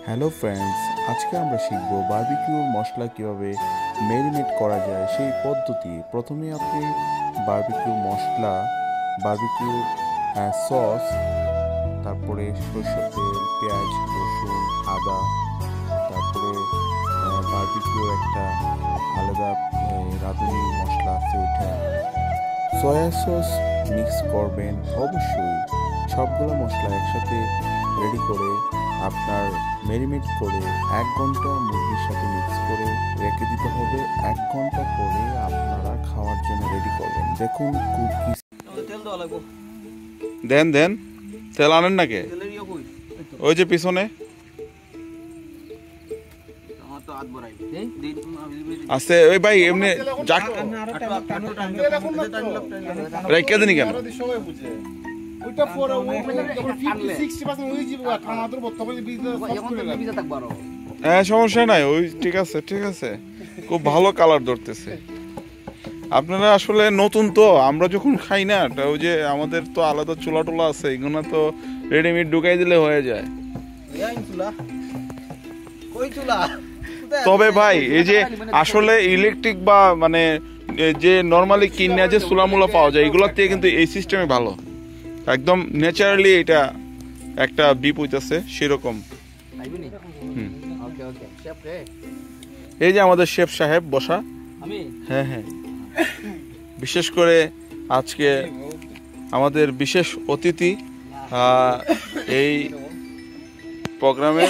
Hello friends, আজকে আমরা শিখব বারবিকিউর মশলা কিভাবে ম্যারিনেট করা যায় সেই পদ্ধতি। প্রথমে আপনি বারবিকিউ মশলা, বারবিকিউ সস, তারপরে সরষের তেল, পেঁয়াজ, রসুন, আদা, তারপরে বারবিকিউর একটা আলাদা রাঁধুনি মশলা আছে ওইটা, সয়া সস মিক্স করবেন। অবশ্যই সবগুলো মশলা একসাথে রেডি করে আপনার ম্যারিনেট করে 1 ঘন্টা মুরগির সাথে মিক্স করে রেখে দিতে হবে। 1 ঘন্টা পরে আপনারা খাওয়ার জন্য রেডি করবেন। দেখুন দেন দেন তেল আনেন নাকি? ওই যে পিছনে আছে ওই ভাই, এমনি রেখে দিনি কেন? হ্যাঁ, সমস্যা নাই, ওই ঠিক আছে ঠিক আছে, খুব ভালো কালার ধরতেছে। আপনারা আসলে নতুন তো, আমরা যখন খাই না, ওই যে আমাদের তো আলাদা চুলা টোলা আছে, এগুলো তো রেডিমেড ঢুকাই দিলে হয়ে যায়। তবে ভাই এই যে আসলে ইলেকট্রিক বা মানে যে নর্মালি কিনে যে চুলামুলা পাওয়া যায়, এগুলোর থেকে কিন্তু এই সিস্টেমে ভালো, একদম ন্যাচারালি এটা একটা বিপ হইতেছে সেরকম। এই যে আমাদের শেফ সাহেব বসা, হ্যাঁ হ্যাঁ, বিশেষ করে আজকে আমাদের বিশেষ অতিথি এই প্রোগ্রামে।